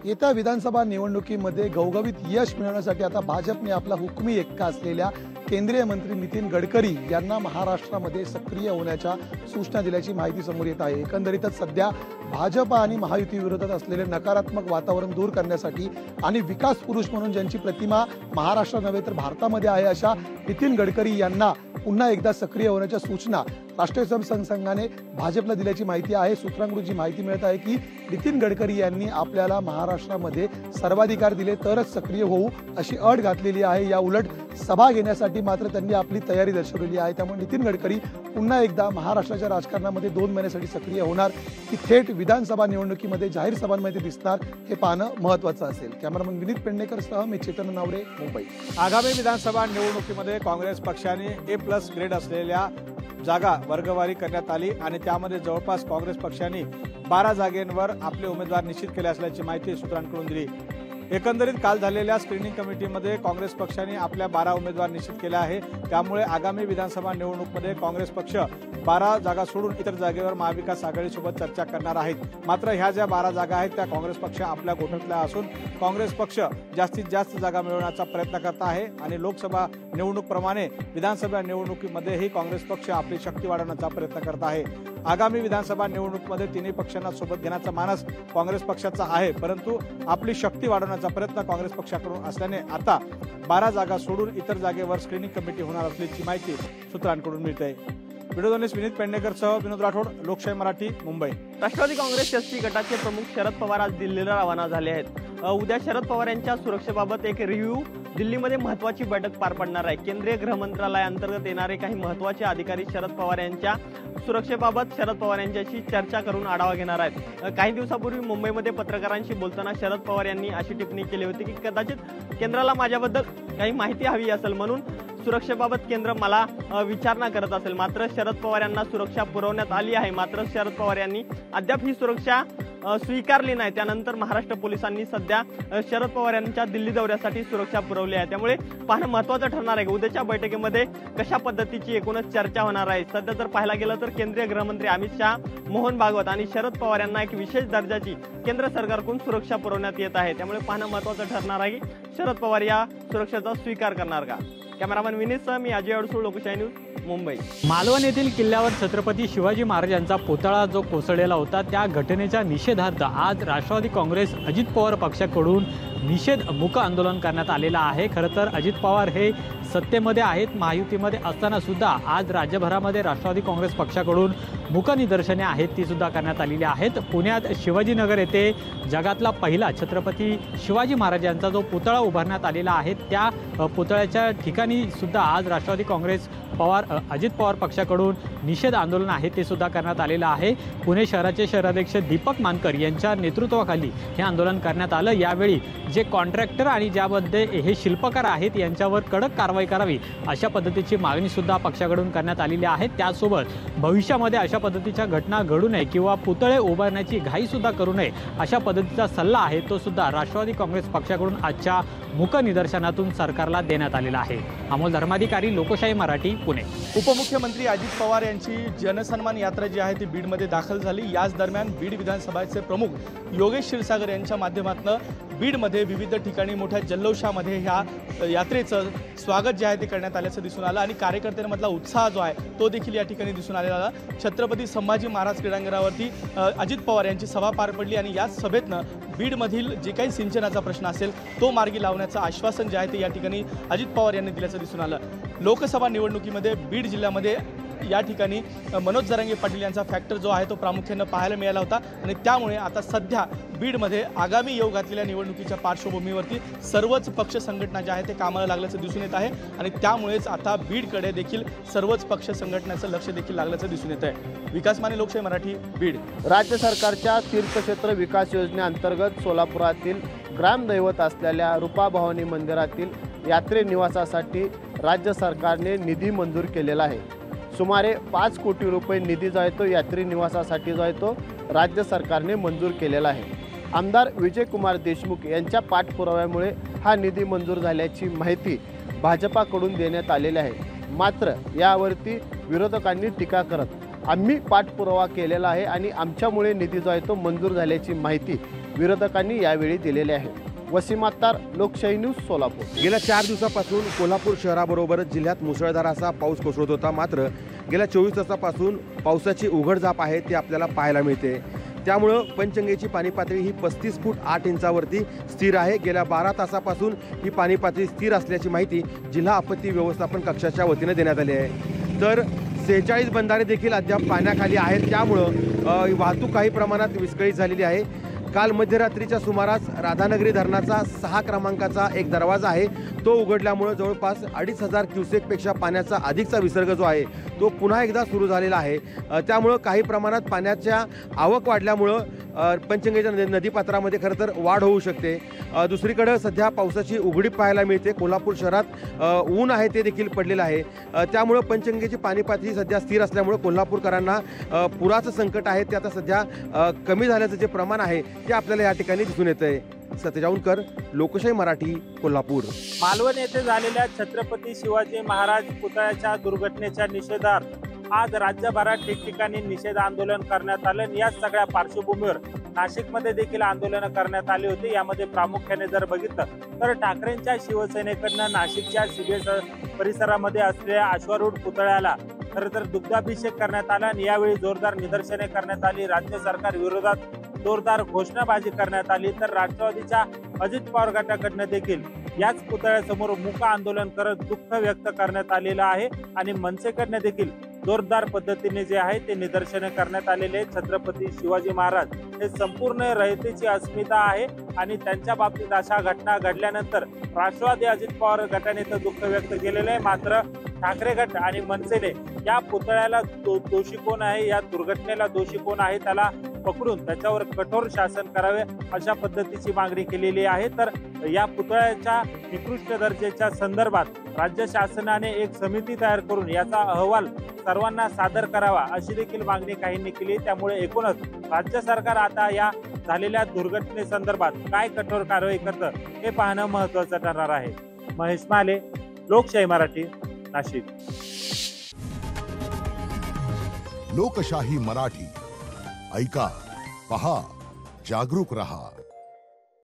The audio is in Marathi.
येत्या विधानसभा निवडणुकीमध्ये घवघवीत यश मिळवण्यासाठी आता भाजपने आपला हुकमी एक्का असलेल्या केंद्रीय मंत्री नितीन गडकरी यांना महाराष्ट्रामध्ये सक्रिय होण्याच्या सूचना दिल्याची माहिती समोर येत आहे। एकंदरीतच सध्या भाजप आणि महायुती विरोधात असलेले नकारात्मक वातावरण दूर करण्यासाठी आणि विकास पुरुष म्हणून ज्यांची प्रतिमा महाराष्ट्र नव्हे तर भारतामध्ये आहे अशा नितीन गडकरी यांना पुन्हा एकदा सक्रिय होण्याच्या सूचना राष्ट्रीय स्वयंसेवक संघाने भाजपला दिल्याची माहिती आहे। सूत्रांकडून जी माहिती मिळत आहे की नितीन गडकरी यांनी आपल्याला महाराष्ट्रामध्ये सर्वाधिकार दिले तरच सक्रिय होऊ अशी अट घातलेली आहे। या उलट सभा घेण्यासाठी मात्र त्यांनी आपली तयारी दर्शवलेली आहे। त्यामुळे नितीन गडकरी पुन्हा एकदा महाराष्ट्राच्या राजकारणामध्ये 2 महिन्यासाठी सक्रिय होणार की थेट विधानसभा निवडणुकीमध्ये जाहीर सभांमध्ये दिसणार हे पाहणं महत्त्वाचं असेल। कॅमेरामन विनीत पेडणेकरसह मी चेतन नावरे, मुंबई। आगामी विधानसभा निवडणुकीमध्ये काँग्रेस पक्षाने A+ ग्रेड असलेल्या जागा वर्गवारी करण्यात आली आणि त्यामध्ये जवळपास काँग्रेस पक्षाने 12 जागेंवर आपले उमेदवार निश्चित केले असल्याची माहिती सूत्रांकडून दिली। एकंदरीत काल झालेल्या स्क्रीनिंग कमिटीमध्ये काँग्रेस पक्षाने आपल्या 12 उमेदवार निश्चित केले आहे। त्यामुळे आगामी विधानसभा निवडणुकीमध्ये काँग्रेस पक्ष 12 जागा सोडून इतर जागेवर महाविकास आघाडीसोबत चर्चा करणार आहेत। मात्र ह्या ज्या 12 जागा आहेत त्या काँग्रेस पक्ष आपल्या गोठवल्या असून काँग्रेस पक्ष जास्तीत जास्त जागा मिळवण्याचा प्रयत्न करत आहे आणि लोकसभा निवडणुकीप्रमाणे विधानसभा निवडणुकीमध्येही काँग्रेस पक्ष आपली शक्ती वाढवण्याचा प्रयत्न करत आहे। आगामी विधानसभा निवडणुकीमध्ये तिन्ही पक्षांना सोबत घेण्याचा मानस काँग्रेस पक्षाचा आहे, परंतु आपली शक्ती वाढवण्याचा प्रयत्न काँग्रेस पक्षाकडून असल्याने आता 12 जागा सोडून इतर जागेवर स्क्रीनिंग कमिटी होणार असल्याची माहिती सूत्रांकडून मिळते। व्हिडिओ जर्नलिस्ट विनीत पेडणेकरसह विनोद राठोड, लोकशाही मराठी, मुंबई। राष्ट्रवादी काँग्रेस एसटी गटाचे प्रमुख शरद पवार आज दिल्लीला रवाना झाले आहेत। उद्या शरद पवार यांच्या सुरक्षेबाबत एक रिव्ह्यू दिल्लीमध्ये महत्त्वाची बैठक पार पडणार आहे। केंद्रीय गृह मंत्रालयाअंतर्गत येणारे काही महत्त्वाचे अधिकारी शरद पवार यांच्या सुरक्षेबाबत शरद पवार यांच्याशी चर्चा करून आढावा घेणार आहेत। काही दिवसापूर्वी मुंबईमध्ये पत्रकारांशी बोलताना शरद पवार यांनी अशी टिप्पणी केली होती की कदाचित केंद्राला माझ्याबद्दल काही माहिती हवी असेल म्हणून सुरक्षेबाबत केंद्र मला विचारणा करत असेल। मात्र शरद पवार यांना सुरक्षा पुरवण्यात आली आहे। मात्र शरद पवार यांनी अद्याप ही सुरक्षा स्वीकारली नाही। त्यानंतर महाराष्ट्र पोलिसांनी सध्या शरद पवार यांच्या दिल्ली दौऱ्यासाठी सुरक्षा पुरवली आहे। त्यामुळे पाहणं महत्त्वाचं ठरणार आहे उद्याच्या बैठकीमध्ये कशा पद्धतीची एकूणच चर्चा होणार आहे। सध्या जर पाहायला गेलं तर केंद्रीय गृहमंत्री अमित शाह, मोहन भागवत आणि शरद पवार यांना एक विशेष दर्जाची केंद्र सरकारकडून सुरक्षा पुरवण्यात येत आहे। त्यामुळे पाहणं महत्त्वाचं ठरणार आहे की शरद पवार या सुरक्षेचा स्वीकार करणार का। कॅमेरामन विनीतसह मी अजय अडसूळ, लोकशाही न्यूज, मुंबई। मालवण येथील किल्ल्यावर छत्रपती शिवाजी महाराजांचा पुतळा जो कोसळलेला होता त्या घटनेच्या निषेधार्थ आज राष्ट्रवादी काँग्रेस अजित पवार पक्षाकडून निषेध मूक आंदोलन करण्यात आलेला आहे। खरं तर अजित पवार हे सत्तेमध्ये आहेत, महायुतीमध्ये असताना सुद्धा आज राज्यभरामध्ये राष्ट्रवादी काँग्रेस पक्षाकडून मूक निदर्शने आहेत ती सुद्धा करण्यात आलेली आहेत। पुण्यात शिवाजीनगर येथे जगातला पहिला छत्रपती शिवाजी महाराजांचा जो पुतळा उभारण्यात आलेला आहे त्या पुतळ्याच्या ठिकाणी सुद्धा आज राष्ट्रवादी काँग्रेस अजित पवार पक्षाकडून निषेध आंदोलन आहे ते सुद्धा करण्यात आलेलं आहे। पुणे शहराचे शहराध्यक्ष दीपक मानकर यांच्या नेतृत्वाखाली हे आंदोलन करण्यात आलं। यावेळी जे कॉन्ट्रॅक्टर आणि ज्यामध्ये हे शिल्पकार आहेत यांच्यावर कडक कारवाई करावी अशा पद्धतीची मागणी सुद्धा पक्षाकडून करण्यात आलेली आहे। त्यासोबत भविष्यामध्ये अशा पद्धतीच्या घटना घडू नये किंवा पुतळे उभारण्याची घाई सुद्धा करू नये अशा पद्धतीचा सल्ला आहे तो सुद्धा राष्ट्रवादी काँग्रेस पक्षाकडून आजच्या मूक निदर्शनातून सरकारला देण्यात आलेला आहे। अमोल धर्माधिकारी, लोकशाही मराठी, पुणे। उपमुख्यमंत्री अजित पवार यांची जनसन्मान यात्रा जी आहे ती बीडमध्ये दाखल झाली। याच दरम्यान बीड विधानसभेचे प्रमुख योगेश क्षीरसागर यांच्या माध्यमातून बीडमध्ये विविध ठिकाणी मोठ्या जल्लोषामध्ये ह्या यात्रेचं स्वागत जे आहे ते करण्यात आल्याचं दिसून आलं आणि कार्यकर्त्यांमधला उत्साह जो आहे तो देखील या ठिकाणी दिसून आलेला। छत्रपती संभाजी महाराज क्रीडांगणावरती अजित पवार यांची सभा पार पडली आणि याच सभेतनं बीडमधील जे काही सिंचनाचा प्रश्न असेल तो मार्गी लावण्याचं आश्वासन जे आहे ते या ठिकाणी अजित पवार यांनी दिल्याचं दिसून आलं। लोकसभा निवडणुकीमध्ये बीड जिल्ह्यामध्ये या ठिकाणी मनोज जरांगे पाटील यांचा फॅक्टर जो आहे तो प्रामुख्याने पाहायला मिळाला होता आणि त्यामुळे आता सध्या बीडमध्ये आगामी येऊ घातलेल्या निवडणुकीच्या पार्श्वभूमीवरती सर्वच पक्ष संघटना ज्या आहेत ते कामाला लागल्याचं दिसून येत आहे आणि त्यामुळेच आता बीडकडे देखील सर्वच पक्ष संघटनाचं लक्ष देखील लागल्याचं दिसून येत आहे। विकास माने, लोकशाही मराठी, बीड। राज्य सरकारच्या तीर्थक्षेत्र विकास योजनेअंतर्गत सोलापुरातील ग्रामदैवत असलेल्या रूपाभवानी मंदिरातील यात्री निवासासाठी राज्य सरकारने निधी मंजूर केलेला आहे। सुमारे 5 कोटी रुपये निधी जो आहे तो यात्री निवासासाठी जो आहे तो राज्य सरकारने मंजूर केलेला आहे। आमदार विजयकुमार देशमुख यांच्या पाठपुराव्यामुळे हा निधी मंजूर झाल्याची माहिती भाजपाकडून देण्यात आलेली आहे। मात्र यावरती विरोधकांनी टीका करत आम्ही पाठपुरावा केलेला आहे आणि आमच्यामुळे निधी जो आहे तो मंजूर झाल्याची माहिती विरोधकांनी यावेळी दिलेले आहे। वसीम अत्तार, लोकशाही न्यूज, सोलापूर। गेल्या 4 दिवसापासून कोल्हापूर शहराबरोबरच जिल्ह्यात मुसळधार असा पाऊस कोसळत होता। मात्र गेल्या 24 तासापासून पावसाची उघडझाप आहे ती आपल्याला पाहायला मिळते। त्यामुळं पंचगंगेची पाणी पातळी ही 35 फूट 8 इंचावरती स्थिर आहे। गेल्या 12 तासापासून ही पाणी पातळी स्थिर असल्याची माहिती जिल्हा आपत्ती व्यवस्थापन कक्षाच्या वतीने देण्यात आली आहे। तर 46 बंधारे देखील अद्याप पाण्याखाली आहेत, त्यामुळं वाहतूक काही प्रमाणात विस्कळीत झालेली आहे। काल मध्यरात्रीच्या सुमारास राधानगरी धरणाचा 6 क्रमांकाचा एक दरवाजा आहे तो उघडल्यामुळे जवळपास 2500 क्युसेकपेक्षा पाण्याचा अधिकचा विसर्ग जो आहे तो पुन्हा एकदा सुरू झालेला आहे। त्यामुळं काही प्रमाणात पाण्याच्या आवक वाढल्यामुळं पंचगंगेच्या नदीपात्रामध्ये खरं तर वाढ होऊ शकते। दुसरीकडे सध्या पावसाची उघडीप पाहायला मिळते। कोल्हापूर शहरात ऊन आहे ते देखील पडलेलं आहे। त्यामुळं पंचगंगेची पाणी पातळी सध्या स्थिर असल्यामुळे कोल्हापूरकरांना पुराचं संकट आहे ते आता सध्या कमी झाल्याचं जे प्रमाण आहे ते आपल्याला या ठिकाणी दिसून येतंय। सत्यजाऊनकर, लोकशाही मराठी, कोल्हापूर। मालवण येथे झालेल्या छत्रपती शिवाजी महाराज पुतळ्याच्या दुर्घटनेच्या निषेधार्थ आज राज्यभरात ठिकठिकाणी निषेध आंदोलन करण्यात आलं। या सगळ्या पार्श्वभूमीवर नाशिकमध्ये देखील आंदोलन करण्यात आली होती। यामध्ये प्रामुख्याने जर बघितलं तर ठाकरेंच्या शिवसेनेकडनं नाशिकच्या सीबीएस परिसरामध्ये असलेल्या अश्वारूढ पुतळ्याला खरं तर दुग्धाभिषेक करण्यात आला आणि यावेळी जोरदार निदर्शने करण्यात आली। राज्य सरकार विरोधात जोरदार घोषणाबाजी करण्यात आली। तर राष्ट्रवादीच्या अजित पवार गटाकडनं देखील याच पुतळ्यासमोर मूक आंदोलन करत दुःख व्यक्त करण्यात आलेलं आहे आणि मनसेकडनं देखील जोरदार पद्धतीने जे आहे ते निदर्शने करण्यात आलेले। छत्रपती शिवाजी महाराज हे संपूर्ण रयतेची अस्मिता आहे आणि त्यांच्या बाबतीत अशा घटना घडल्यानंतर राष्ट्रवादी अजित पवार गटाने तर दुःख व्यक्त केलेलं आहे। मात्र ठाकरे गट आणि मनसेने या पुतळ्याला दोषी कोण आहे, या दुर्घटनेला दोषी कोण आहे त्याला पकडून त्याच्यावर कठोर शासन करावे अशा पद्धतीची मागणी केलेली आहे। तर या पुतळ्याच्या निकृष्ट दर्जाच्या संदर्भात राज्य शासनाने एक समिती तयार करून याचा अहवाल सर्वांना सादर करावा अशी देखील मागणी काहींनी केली। त्यामुळे एकूणच राज्य सरकार आता या झालेल्या दुर्घटनेसंदर्भात काय कठोर कारवाई करतं हे पाहणं महत्त्वाचं ठरणार आहे। महेश माले, लोकशाही मराठी, नाशिक। लोकशाही मराठी, ऐका, पहा, जागरूक रहा।